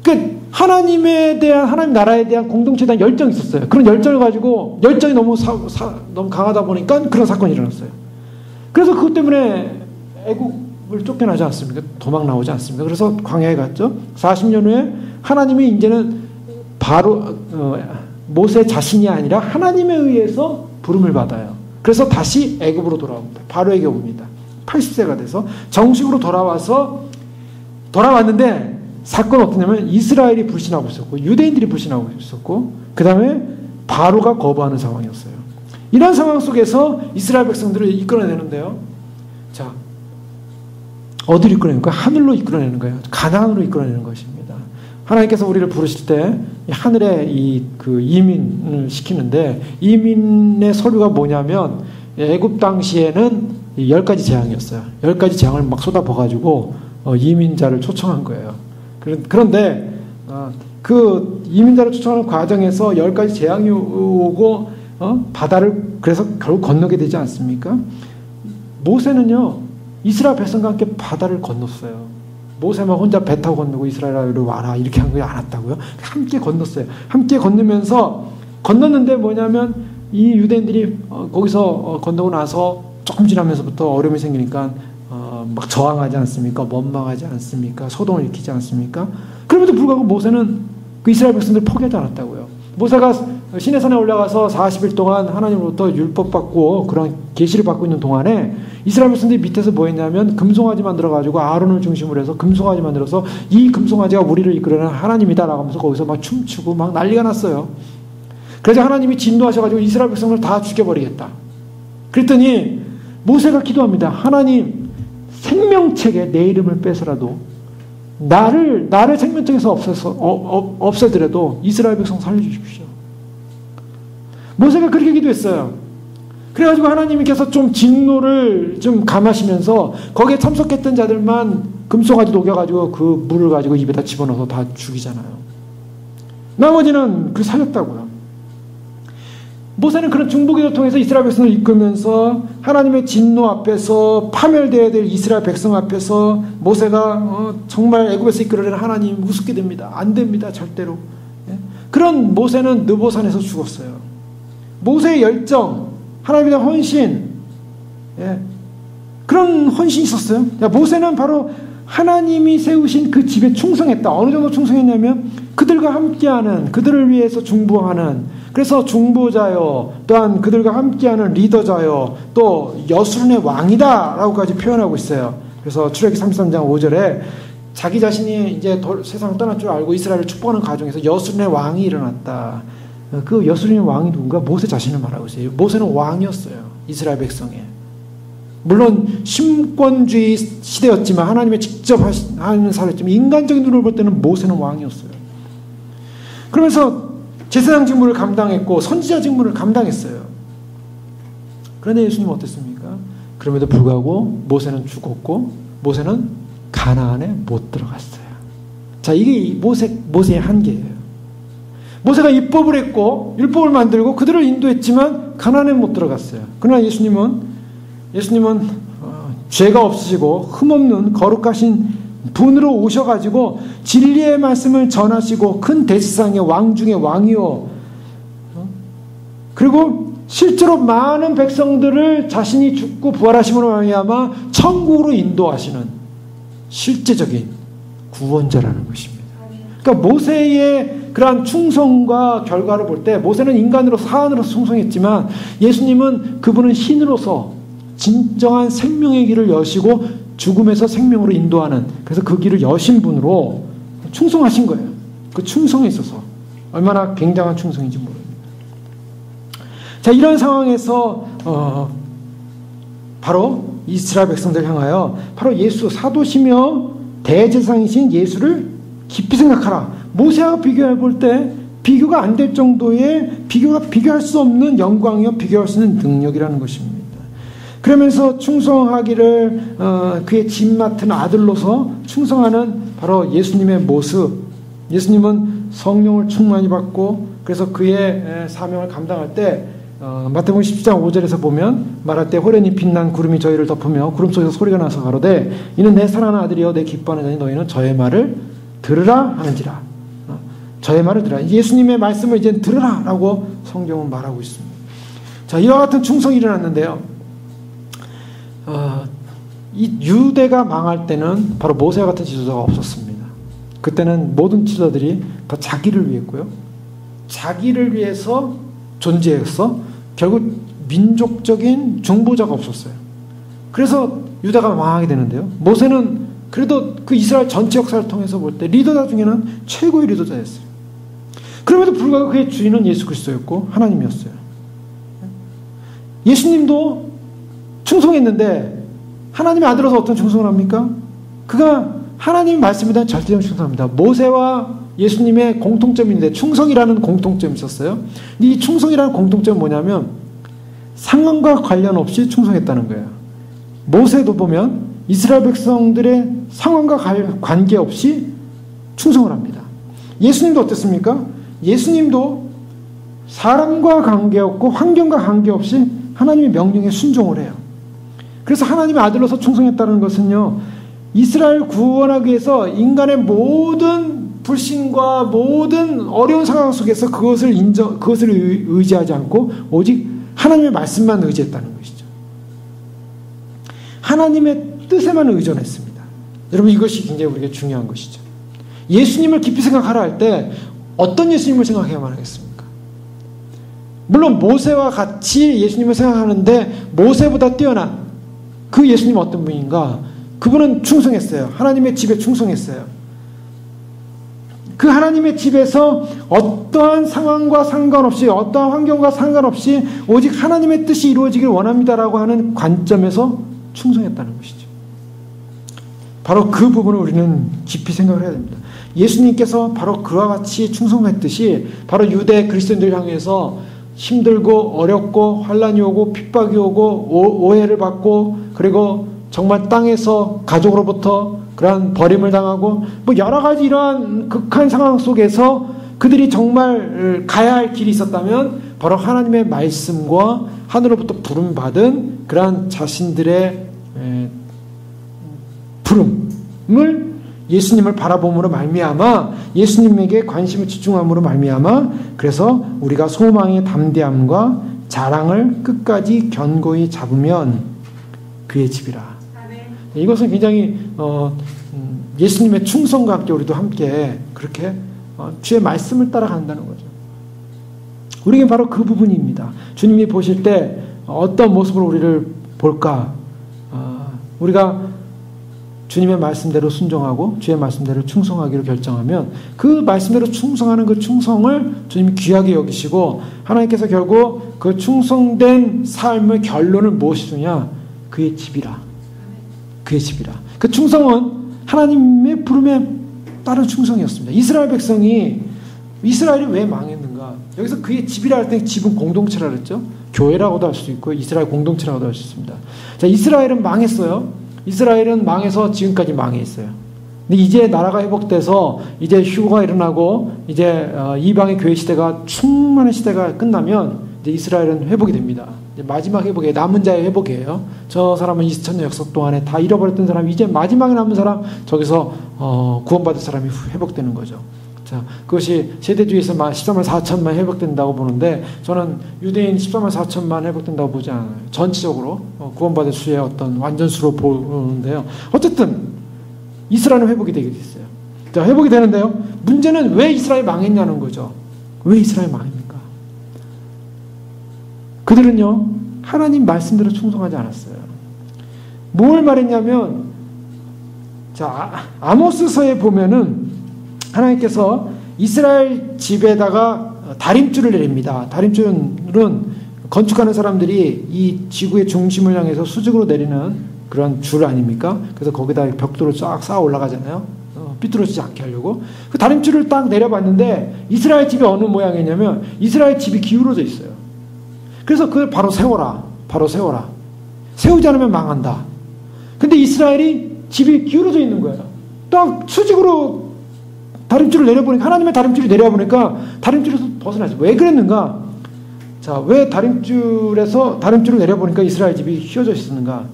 그 하나님에 대한, 하나님 나라에 대한 공동체에 대한 열정이 있었어요. 그런 열정을 가지고 열정이 너무 강하다 보니까 그런 사건이 일어났어요. 그래서 그것 때문에 애굽을 쫓겨나지 않습니까? 도망 나오지 않습니까? 그래서 광야에 갔죠. 40년 후에 하나님이 이제는 바로 모세 자신이 아니라 하나님에 의해서 부름을 받아요. 그래서 다시 애굽으로 돌아옵니다. 바로에게 옵니다. 80세가 돼서 정식으로 돌아왔는데 사건은 어떠냐면 이스라엘이 불신하고 있었고 유대인들이 불신하고 있었고 그 다음에 바로가 거부하는 상황이었어요. 이런 상황 속에서 이스라엘 백성들을 이끌어내는데요. 자, 어디로 이끌어내는 거예요? 하늘로 이끌어내는 거예요. 가나안으로 이끌어내는 것입니다. 하나님께서 우리를 부르실 때 하늘에 그 이민을 시키는데 이민의 서류가 뭐냐면 애굽 당시에는 10가지 재앙이었어요. 10가지 재앙을 막 쏟아부어가지고 이민자를 초청한 거예요. 그런데 그 이민자를 초청하는 과정에서 10가지 재앙이 오고 바다를 그래서 결국 건너게 되지 않습니까? 모세는요 이스라엘 백성과 함께 바다를 건넜어요. 모세만 혼자 배 타고 건너고 이스라엘로 와라 이렇게 한 거 않았다고요. 함께 건넜어요. 함께 건너면서 건넜는데 뭐냐면 이 유대인들이 거기서 건너고 나서 조금 지나면서부터 어려움이 생기니까 막 저항하지 않습니까? 원망하지 않습니까? 소동을 일으키지 않습니까? 그럼에도 불구하고 모세는 그 이스라엘 백성들을 포기하지 않았다고요. 모세가 시내산에 올라가서 40일 동안 하나님으로부터 율법 받고 그런 계시를 받고 있는 동안에 이스라엘 백성들이 밑에서 뭐 했냐면 금송아지 만들어가지고 아론을 중심으로 해서 금송아지 만들어서 이 금송아지가 우리를 이끌어내는 하나님이다라고 하면서 거기서 막 춤추고 막 난리가 났어요. 그래서 하나님이 진노하셔가지고 이스라엘 백성을 다 죽여버리겠다. 그랬더니 모세가 기도합니다. 하나님, 생명책에 내 이름을 빼서라도 나를 생명책에서 없애더라도 이스라엘 백성 살려주십시오. 모세가 그렇게 기도했어요. 그래가지고 하나님께서 좀 진노를 좀 감하시면서 거기에 참석했던 자들만 금송아지 녹여가지고 그 물을 가지고 입에다 집어넣어서 다 죽이잖아요. 나머지는 그 살렸다고요. 모세는 그런 중보기도를 통해서 이스라엘 백성을 이끌면서 하나님의 진노 앞에서 파멸되어야 될 이스라엘 백성 앞에서 모세가 정말 애굽에서 이끌어내는 하나님 우습게 됩니다. 안 됩니다. 절대로. 그런 모세는 느보산에서 죽었어요. 모세의 열정, 하나님에 대한 헌신, 그런 헌신이 있었어요. 모세는 바로 하나님이 세우신 그 집에 충성했다. 어느 정도 충성했냐면 그들과 함께하는, 그들을 위해서 중보하는, 그래서 중보자요, 또한 그들과 함께하는 리더자요, 또 여수론의 왕이다 라고까지 표현하고 있어요. 그래서 출애굽기 33장 5절에 자기 자신이 이제 세상을 떠날 줄 알고 이스라엘을 축복하는 과정에서 여수론의 왕이 일어났다. 그 여수론의 왕이 누군가? 모세 자신을 말하고 있어요. 모세는 왕이었어요. 이스라엘 백성에. 물론 신권주의 시대였지만 하나님의 직접 하는 사례였지만 인간적인 눈으로 볼 때는 모세는 왕이었어요. 그러면서 제사장 직무를 감당했고 선지자 직무를 감당했어요. 그런데 예수님은 어땠습니까? 그럼에도 불구하고 모세는 죽었고 모세는 가나안에 못 들어갔어요. 자, 이게 모세의 한계예요. 모세가 율법을 했고 율법을 만들고 그들을 인도했지만 가나안에 못 들어갔어요. 그러나 예수님은 죄가 없으시고 흠없는 거룩하신 분으로 오셔가지고 진리의 말씀을 전하시고 큰 대지상의 왕 중의 왕이요. 그리고 실제로 많은 백성들을 자신이 죽고 부활하심으로 말미암아 천국으로 인도하시는 실제적인 구원자라는 것입니다. 그러니까 모세의 그러한 충성과 결과를 볼 때 모세는 인간으로서 사안으로서 충성했지만 예수님은 그분은 신으로서 진정한 생명의 길을 여시고 죽음에서 생명으로 인도하는, 그래서 그 길을 여신 분으로 충성하신 거예요. 그 충성에 있어서 얼마나 굉장한 충성인지 모릅니다. 자, 이런 상황에서 바로 이스라엘 백성들 향하여 바로 예수, 사도시며 대제사장이신 예수를 깊이 생각하라. 모세와 비교해 볼 때 비교가 안 될 정도의 비교할 수 없는 영광이요 비교할 수 있는 능력이라는 것입니다. 그러면서 충성하기를 그의 짐 맡은 아들로서 충성하는 바로 예수님의 모습. 예수님은 성령을 충만히 받고 그래서 그의 사명을 감당할 때 마태복음 17장 5절에서 보면 말할 때 호련히 빛난 구름이 저희를 덮으며 구름 속에서 소리가 나서 가로되 이는 내 사랑하는 아들이여 내 기뻐하는 자니 너희는 저의 말을 들으라 하는지라. 저의 말을 들으라. 예수님의 말씀을 이제 들으라 라고 성경은 말하고 있습니다. 자, 이와 같은 충성이 일어났는데요. 이 유대가 망할 때는 바로 모세와 같은 지도자가 없었습니다. 그때는 모든 지도자들이 다 자기를 위했고요. 자기를 위해서 존재했어. 결국 민족적인 중보자가 없었어요. 그래서 유다가 망하게 되는데요. 모세는 그래도 그 이스라엘 전체 역사를 통해서 볼 때 리더자 중에는 최고의 리더자였어요. 그럼에도 불구하고 그의 주인은 예수 그리스도였고 하나님이었어요. 예수님도 충성했는데 하나님의 아들로서 어떤 충성을 합니까? 그가 하나님 말씀에 대한 절대적 충성합니다. 모세와 예수님의 공통점인데 충성이라는 공통점이 있었어요. 이 충성이라는 공통점은 뭐냐면 상황과 관련 없이 충성했다는 거예요. 모세도 보면 이스라엘 백성들의 상황과 관계없이 충성을 합니다. 예수님도 어땠습니까? 예수님도 사람과 관계없고 환경과 관계없이 하나님의 명령에 순종을 해요. 그래서 하나님의 아들로서 충성했다는 것은요, 이스라엘 구원하기 위해서 인간의 모든 불신과 모든 어려운 상황 속에서 그것을 의지하지 않고 오직 하나님의 말씀만 의지했다는 것이죠. 하나님의 뜻에만 의존했습니다. 여러분, 이것이 굉장히 우리에게 중요한 것이죠. 예수님을 깊이 생각하라 할 때 어떤 예수님을 생각해야만 하겠습니까? 물론 모세와 같이 예수님을 생각하는데 모세보다 뛰어난 그 예수님은 어떤 분인가? 그분은 충성했어요. 하나님의 집에 충성했어요. 그 하나님의 집에서 어떠한 상황과 상관없이 어떠한 환경과 상관없이 오직 하나님의 뜻이 이루어지길 원합니다라고 하는 관점에서 충성했다는 것이죠. 바로 그 부분을 우리는 깊이 생각을 해야 됩니다. 예수님께서 바로 그와 같이 충성했듯이 바로 유대 그리스도인들 향해서 힘들고 어렵고 환난이 오고 핍박이 오고 오해를 받고 그리고 정말 땅에서 가족으로부터 그러한 버림을 당하고 뭐 여러 가지 이러한 극한 상황 속에서 그들이 정말 가야 할 길이 있었다면 바로 하나님의 말씀과 하늘로부터 부름받은 그러한 자신들의 부름을 예수님을 바라봄으로 말미암아 예수님에게 관심을 집중함으로 말미암아 그래서 우리가 소망의 담대함과 자랑을 끝까지 견고히 잡으면 그의 집이라. 이것은 굉장히 예수님의 충성과 함께 우리도 함께 그렇게 주의 말씀을 따라간다는 거죠. 우리에게 바로 그 부분입니다. 주님이 보실 때 어떤 모습으로 우리를 볼까? 우리가 주님의 말씀대로 순종하고 주의 말씀대로 충성하기로 결정하면 그 말씀대로 충성하는 그 충성을 주님이 귀하게 여기시고 하나님께서 결국 그 충성된 삶의 결론을 무엇이냐? 그의 집이라. 그의 집이라. 그 충성은 하나님의 부름에 따른 충성이었습니다. 이스라엘 백성이 이스라엘이 왜 망했는가? 여기서 그의 집이라 할 때 집은 공동체라 그랬죠. 교회라고도 할 수 있고 이스라엘 공동체라고도 할 수 있습니다. 자, 이스라엘은 망했어요. 이스라엘은 망해서 지금까지 망해 있어요. 근데 이제 나라가 회복돼서 이제 휴거가 일어나고 이제 이방의 교회 시대가 충만한 시대가 끝나면 이제 이스라엘은 회복이 됩니다. 이제 마지막 회복이에요. 남은 자의 회복이에요. 저 사람은 2000년 역사 동안에 다 잃어버렸던 사람, 이제 마지막에 남은 사람, 저기서 구원받을 사람이 회복되는 거죠. 자, 그것이 세대주의에서 13만 4천만 회복된다고 보는데 저는 유대인 13만 4천만 회복된다고 보지 않아요. 전체적으로 구원받을 수의 어떤 완전수로 보는데요. 어쨌든 이스라엘은 회복이 되게 됐어요. 자, 회복이 되는데요. 문제는 왜 이스라엘이 망했냐는 거죠. 왜 이스라엘이 망합니까? 그들은요, 하나님 말씀대로 충성하지 않았어요. 뭘 말했냐면, 자, 아모스서에 보면은 하나님께서 이스라엘 집에다가 다림줄을 내립니다. 다림줄은 건축하는 사람들이 이 지구의 중심을 향해서 수직으로 내리는 그런 줄 아닙니까? 그래서 거기다 벽돌을 쫙 쌓아 올라가잖아요. 삐뚤어지지 않게 하려고. 그 다림줄을 딱 내려봤는데 이스라엘 집이 어느 모양이냐면 이스라엘 집이 기울어져 있어요. 그래서 그걸 바로 세워라. 바로 세워라. 세우지 않으면 망한다. 근데 이스라엘이 집이 기울어져 있는 거예요. 딱 수직으로 다림줄을 내려보니까 하나님의 다림줄이 내려보니까 다림줄에서 벗어나죠. 왜 그랬는가? 자, 왜 다림줄을 내려보니까 이스라엘 집이 휘어져 있었는가?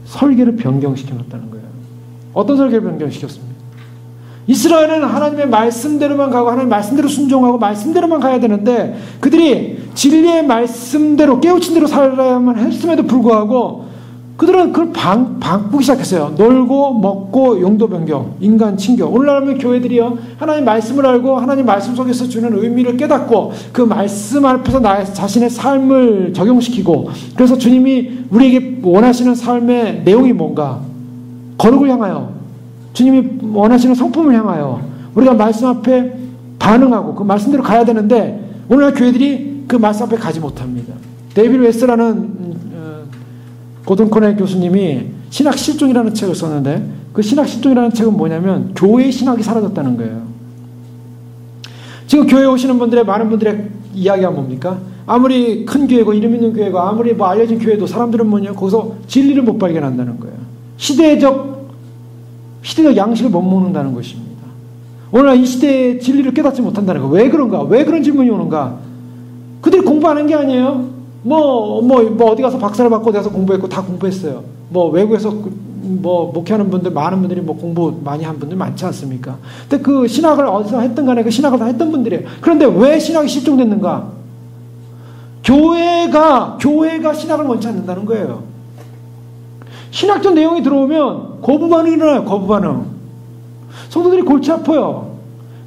설계를 변경시켜 놨다는 거예요. 어떤 설계를 변경시켰습니까? 이스라엘은 하나님의 말씀대로만 가고 하나님의 말씀대로 순종하고 말씀대로만 가야 되는데 그들이 진리의 말씀대로 깨우친 대로 살아야만 했음에도 불구하고 그들은 그걸 바꾸기 시작했어요. 놀고 먹고 용도 변경, 인간 친교. 오늘날 교회들이요, 하나님 말씀을 알고 하나님 말씀 속에서 주는 의미를 깨닫고 그 말씀 앞에서 나의 자신의 삶을 적용시키고, 그래서 주님이 우리에게 원하시는 삶의 내용이 뭔가, 거룩을 향하여, 주님이 원하시는 성품을 향하여 우리가 말씀 앞에 반응하고 그 말씀대로 가야 되는데 오늘날 교회들이 그 말씀 앞에 가지 못합니다. 데이비드 웨스라는 고든 코넬 교수님이 신학 실종이라는 책을 썼는데 그 신학 실종이라는 책은 뭐냐면 교회의 신학이 사라졌다는 거예요. 지금 교회에 오시는 분들의 많은 분들의 이야기가 뭡니까? 아무리 큰 교회고 이름 있는 교회고 아무리 뭐 알려진 교회도 사람들은 뭐냐, 거기서 진리를 못 발견한다는 거예요. 시대적 양식을 못 먹는다는 것입니다. 오늘날 이 시대의 진리를 깨닫지 못한다는 거예요. 왜 그런가? 왜 그런 질문이 오는가? 그들이 공부하는 게 아니에요. 어디 가서 박사를 받고 어디 가서 공부했고 다 공부했어요. 외국에서 목회하는 분들, 많은 분들이 공부 많이 한 분들 많지 않습니까? 근데 그 신학을 어디서 했든 간에 그 신학을 다 했던 분들이에요. 그런데 왜 신학이 실종됐는가? 교회가 신학을 원치 않는다는 거예요. 신학적 내용이 들어오면 거부 반응이 일어나요. 거부 반응. 성도들이 골치 아파요.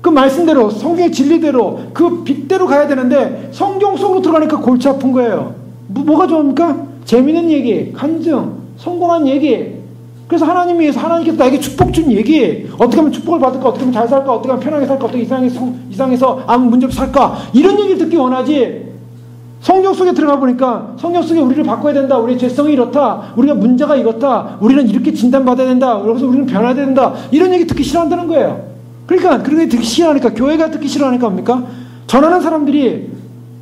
그 말씀대로, 성경의 진리대로, 그 빛대로 가야 되는데 성경 속으로 들어가니까 골치 아픈 거예요. 뭐가 좋습니까? 재미있는 얘기, 간증, 성공한 얘기. 그래서 하나님께서 나에게 축복 준 얘기, 어떻게 하면 축복을 받을까, 어떻게 하면 잘 살까, 어떻게 하면 편하게 살까, 어떻게 이상해서 아무 문제 없이 살까, 이런 얘기를 듣기 원하지. 성경 속에 들어가 보니까 성경 속에 우리를 바꿔야 된다, 우리의 죄성이 이렇다, 우리가 문제가 이렇다, 우리는 이렇게 진단받아야 된다, 그래서 우리는 변화해야 된다, 이런 얘기 듣기 싫어한다는 거예요. 그러니까 그런 게 듣기 싫어하니까, 교회가 듣기 싫어하니까 뭡니까? 전하는 사람들이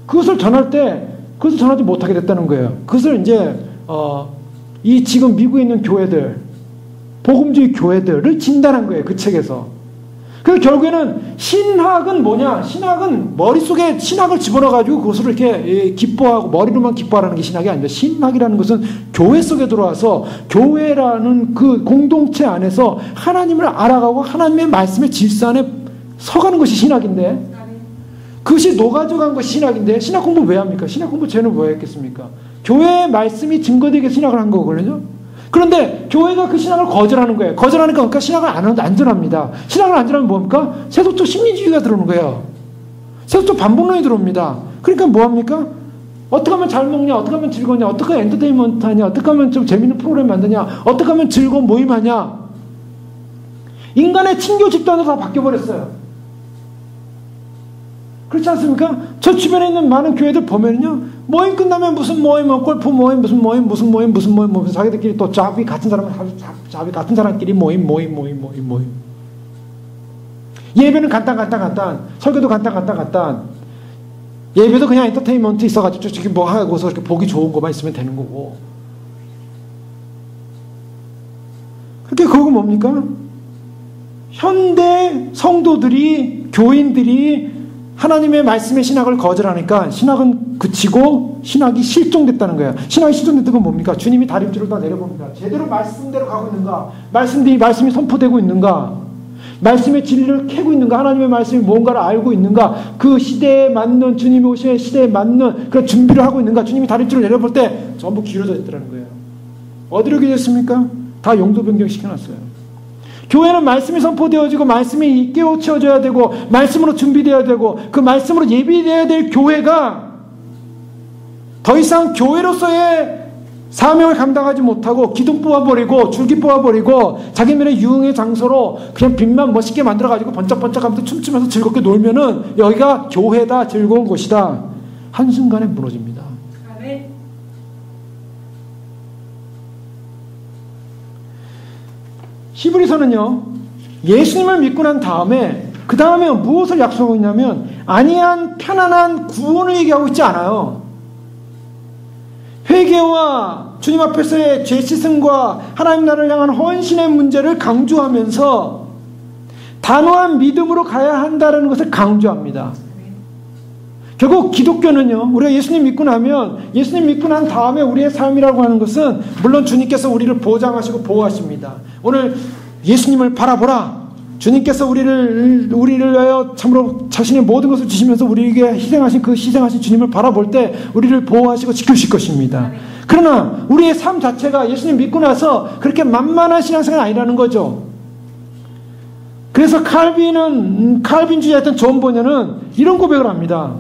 그것을 전할 때 그것을 전하지 못하게 됐다는 거예요. 그것을 이제 이 지금 미국에 있는 교회들, 복음주의 교회들을 진단한 거예요. 그 책에서. 그래서 결국에는 신학은 뭐냐? 신학은 머릿속에 신학을 집어넣어가지고 그것을 이렇게 기뻐하고 머리로만 기뻐하라는 게 신학이 아닙니다. 신학이라는 것은 교회 속에 들어와서 교회라는 그 공동체 안에서 하나님을 알아가고 하나님의 말씀의 질서 안에 서가는 것이 신학인데, 그것이 녹아져간 것이 신학인데, 신학 공부 왜 합니까? 신학 공부 쟤는 왜 했겠습니까? 교회의 말씀이 증거되게 신학을 한 거거든요. 그런데 교회가 그 신학을 거절하는 거예요. 거절하니까 그러니까 신학을 안전합니다. 신학을 안전하면 뭡니까? 세속적 심리주의가 들어오는 거예요. 세속적 반복론이 들어옵니다. 그러니까 뭐합니까? 어떻게 하면 잘 먹냐, 어떻게 하면 즐거우냐, 어떻게 하면 엔터테인먼트 하냐, 어떻게 하면 좀 재밌는 프로그램 만드냐, 어떻게 하면 즐거운 모임 하냐. 인간의 친교 집단으로 다 바뀌어버렸어요. 그렇지 않습니까? 저 주변에 있는 많은 교회들 보면요, 모임 끝나면 무슨 모임, 골프 모임, 무슨 모임, 자기들끼리 또 잡이 같은 사람끼리 모임. 예배는 간단. 설교도 간단. 예배도 그냥 엔터테인먼트 있어가지고 저기 뭐 하고서 이렇게 보기 좋은 것만 있으면 되는 거고. 그게 그거 뭡니까? 현대 성도들이, 교인들이 하나님의 말씀의 신학을 거절하니까 신학은 그치고 신학이 실종됐다는 거예요. 신학이 실종됐던 건 뭡니까? 주님이 다림줄을 다 내려봅니다. 제대로 말씀대로 가고 있는가? 말씀이 선포되고 있는가? 말씀의 진리를 캐고 있는가? 하나님의 말씀이 뭔가를 알고 있는가? 그 시대에 맞는, 주님이 오시는 시대에 맞는 그런 준비를 하고 있는가? 주님이 다림줄을 내려볼 때 전부 기울어져 있더라는 거예요. 어디로 기울였습니까? 다 용도 변경시켜놨어요. 교회는 말씀이 선포되어지고 말씀이 깨우쳐져야 되고 말씀으로 준비되어야 되고 그 말씀으로 예비되어야 될 교회가 더 이상 교회로서의 사명을 감당하지 못하고 기둥 뽑아버리고 줄기 뽑아버리고 자기만의 유흥의 장소로 그냥 빛만 멋있게 만들어가지고 번쩍번쩍하면서 춤추면서 즐겁게 놀면은 여기가 교회다, 즐거운 곳이다, 한순간에 무너집니다. 히브리서는요, 예수님을 믿고 난 다음에 그 다음에 무엇을 약속하고 있냐면 안이한 편안한 구원을 얘기하고 있지 않아요. 회개와 주님 앞에서의 죄 씻음과 하나님 나라를 향한 헌신의 문제를 강조하면서 단호한 믿음으로 가야 한다는 것을 강조합니다. 결국 기독교는요, 우리가 예수님 믿고 나면, 예수님 믿고 난 다음에 우리의 삶이라고 하는 것은 물론 주님께서 우리를 보장하시고 보호하십니다. 오늘 예수님을 바라보라. 주님께서 우리를 위하여 참으로 자신의 모든 것을 주시면서 우리에게 희생하신 그 희생하신 주님을 바라볼 때 우리를 보호하시고 지켜주실 것입니다. 그러나 우리의 삶 자체가 예수님 믿고 나서 그렇게 만만한 신앙생활이 아니라는 거죠. 그래서 칼빈주의였던 존 보녀는 이런 고백을 합니다.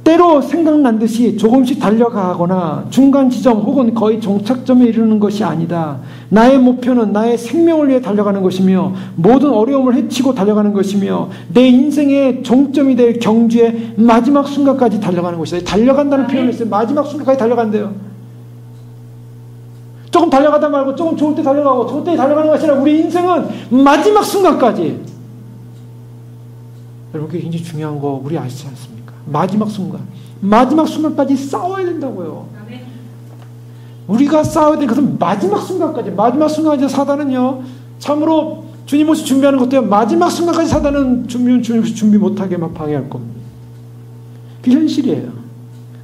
때로 생각난 듯이 조금씩 달려가거나 중간 지점 혹은 거의 종착점에 이르는 것이 아니다. 나의 목표는 나의 생명을 위해 달려가는 것이며 모든 어려움을 헤치고 달려가는 것이며 내 인생의 종점이 될 경주의 마지막 순간까지 달려가는 것이다. 달려간다는 표현을 했어요. 마지막 순간까지 달려간대요. 조금 달려가다 말고 조금 좋을 때 달려가고 좋을 때 달려가는 것이 아니라 우리 인생은 마지막 순간까지. 여러분, 그게 굉장히 중요한 거 우리 아시지 않습니까? 마지막 순간까지 싸워야 된다고요. 우리가 싸워야 될 것은 마지막 순간까지. 사단은요, 참으로 주님 모습 준비하는 것도요, 마지막 순간까지 사단은 준비 못하게만 방해할 겁니다. 그 현실이에요.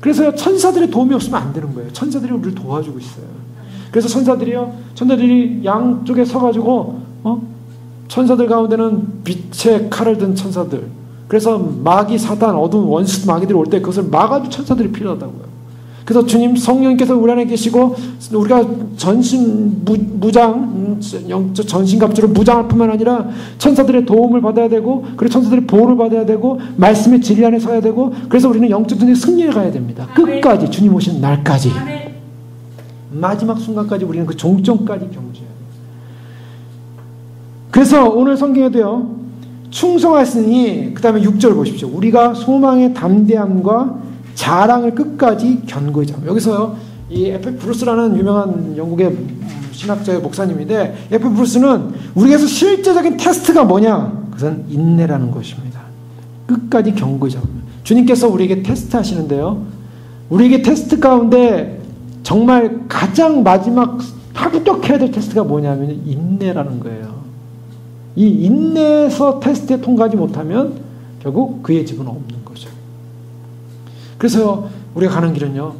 그래서 천사들의 도움이 없으면 안 되는 거예요. 천사들이 우리를 도와주고 있어요. 그래서 천사들이 양쪽에 서가지고, 천사들 가운데는 빛의 칼을 든 천사들, 그래서 마귀, 사단, 어두운 원수 마귀들이 올 때 그것을 막아줄 천사들이 필요하다고요. 그래서 주님 성령께서 우리 안에 계시고 우리가 전신갑주로 무장할 뿐만 아니라 천사들의 도움을 받아야 되고 그리고 천사들의 보호를 받아야 되고 말씀의 진리 안에 서야 되고 그래서 우리는 영적 전쟁에 승리해 가야 됩니다. 끝까지 주님 오시는 날까지 마지막 순간까지 우리는 그 종점까지 경주해야 돼요. 그래서 오늘 성경에도요, 충성하시니, 그 다음에 6절 보십시오. 우리가 소망의 담대함과 자랑을 끝까지 견고히 잡아. 여기서요, 이 F. 브루스라는 유명한 영국의 신학자의 목사님인데, F. 브루스는 우리에게서 실제적인 테스트가 뭐냐? 그것은 인내라는 것입니다. 끝까지 견고히 잡으면. 주님께서 우리에게 테스트 하시는데요, 우리에게 테스트 가운데 정말 가장 마지막 합격해야 될 테스트가 뭐냐면 인내라는 거예요. 이 인내에서 테스트에 통과하지 못하면 결국 그의 집은 없는 거죠. 그래서 우리가 가는 길은요,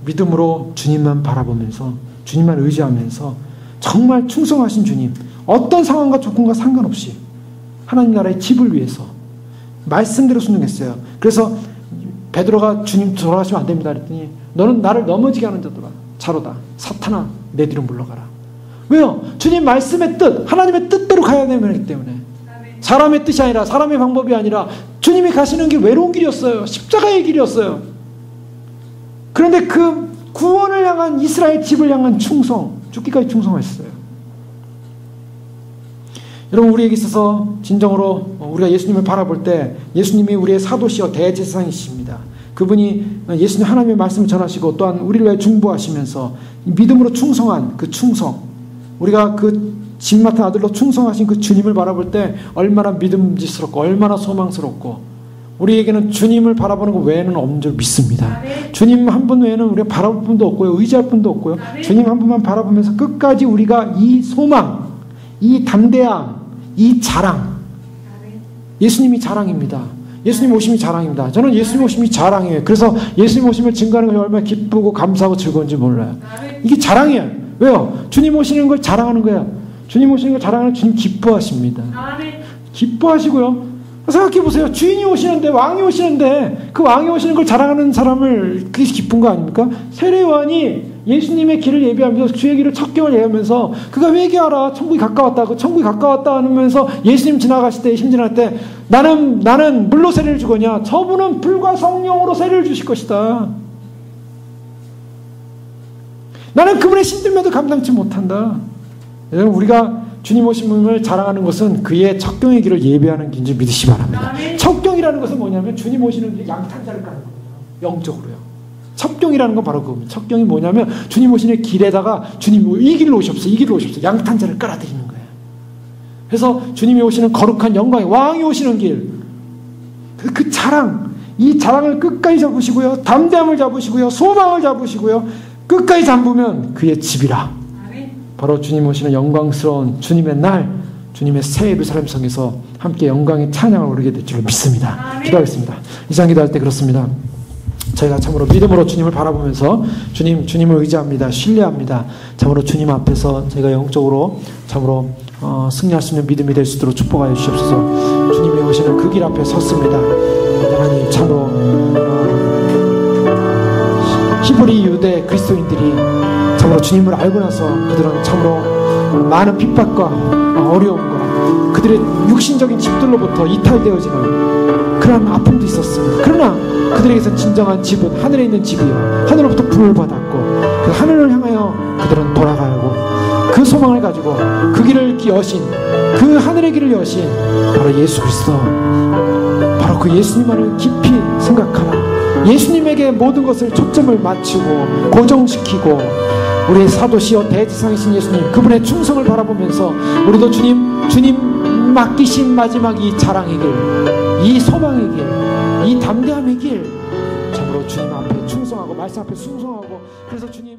믿음으로 주님만 바라보면서 주님만 의지하면서 정말 충성하신 주님, 어떤 상황과 조건과 상관없이 하나님 나라의 집을 위해서 말씀대로 순종했어요. 그래서 베드로가 주님 돌아가시면 안 됩니다 그랬더니 너는 나를 넘어지게 하는 자들아 자로다. 사탄아 내 뒤로 물러가라. 왜요? 주님 말씀의 뜻, 하나님의 뜻대로 가야 되기 때문에. 사람의 뜻이 아니라, 사람의 방법이 아니라 주님이 가시는 게 외로운 길이었어요. 십자가의 길이었어요. 그런데 그 구원을 향한 이스라엘 집을 향한 충성, 죽기까지 충성하셨어요. 여러분, 우리에게 있어서 진정으로 우리가 예수님을 바라볼 때 예수님이 우리의 사도시여 대제사장이십니다. 그분이 예수님 하나님의 말씀을 전하시고 또한 우리를 위해 중보하시면서 믿음으로 충성한 그 충성, 우리가 그 집 맡은 아들로 충성하신 그 주님을 바라볼 때 얼마나 믿음직스럽고 얼마나 소망스럽고 우리에게는 주님을 바라보는 것 외에는 없는 줄 믿습니다. 주님 한 분 외에는 우리가 바라볼 분도 없고요. 의지할 분도 없고요. 주님 한 분만 바라보면서 끝까지 우리가 이 소망, 이 담대함, 이 자랑, 예수님이 자랑입니다. 예수님 오심이 자랑입니다. 저는 예수님 오심이 자랑이에요. 그래서 예수님 오심을 증거하는 것이 얼마나 기쁘고 감사하고 즐거운지 몰라요. 이게 자랑이에요. 왜요? 주님 오시는 걸 자랑하는 거예요. 주님 오시는 걸 자랑하는 주님 기뻐하십니다. 기뻐하시고요. 생각해보세요. 주인이 오시는데, 왕이 오시는데 그 왕이 오시는 걸 자랑하는 사람을 그게 기쁜 거 아닙니까? 세례요한이 예수님의 길을 예비하면서 주의 길을 첫 경을 예하면서 그가 회개하라 천국이 가까웠다. 그 천국이 가까웠다 하면서 예수님 지나가실 때 심지어할 때 나는 물로 세례를 주거냐? 저분은 불과 성령으로 세례를 주실 것이다. 나는 그분의 신들매도 감당치 못한다. 여러분, 우리가 주님 오심을 자랑하는 것은 그의 첫 경의 길을 예배하는 길인 줄 믿으시기 바랍니다. 첫 경이라는 것은 뭐냐면 주님 오시는 길에 양탄자를 까는 거예요. 영적으로요. 첩경이라는 건 바로 그겁니다. 첩경이 뭐냐면 주님 오시는 길에다가 주님 이 길로 오십시오. 이 길로 오십시오. 양탄자를 깔아드리는 거예요. 그래서 주님이 오시는 거룩한 영광의 왕이 오시는 길, 그 자랑, 이 자랑을 끝까지 잡으시고요. 담대함을 잡으시고요. 소망을 잡으시고요. 끝까지 잡으면 그의 집이라. 바로 주님 오시는 영광스러운 주님의 날, 주님의 새 예루살렘 성에서 함께 영광의 찬양을 오르게 될 줄로 믿습니다. 기도하겠습니다. 이상 기도할 때 그렇습니다. 저희가 참으로 믿음으로 주님을 바라보면서 주님을 의지합니다. 신뢰합니다. 참으로 주님 앞에서 저희가 영적으로 참으로 승리할 수 있는 믿음이 될 수 있도록 축복하여 주시옵소서. 주님이 오시는 그 길 앞에 섰습니다. 하나님 참으로 히브리 유대 그리스도인들이 참으로 주님을 알고 나서 그들은 참으로 많은 핍박과 어려움과 그들의 육신적인 집들로부터 이탈되어지는 그런 아픔도 있었습니다. 그러나 그들에게서 진정한 집은 하늘에 있는 집이요 하늘로부터 부름을 받았고 그 하늘을 향하여 그들은 돌아가고 그 소망을 가지고 그 길을 여신, 그 하늘의 길을 여신 바로 예수 그리스도, 바로 그 예수님만을 깊이 생각하라. 예수님에게 모든 것을 초점을 맞추고 고정시키고 우리의 사도시여 대지상이신 예수님 그분의 충성을 바라보면서 우리도 주님 맡기신 마지막 이 자랑의 길, 이 소망의 길, 이 담대함의 길 참으로 주님 앞에 충성하고 말씀 앞에 순종하고 그래서 주님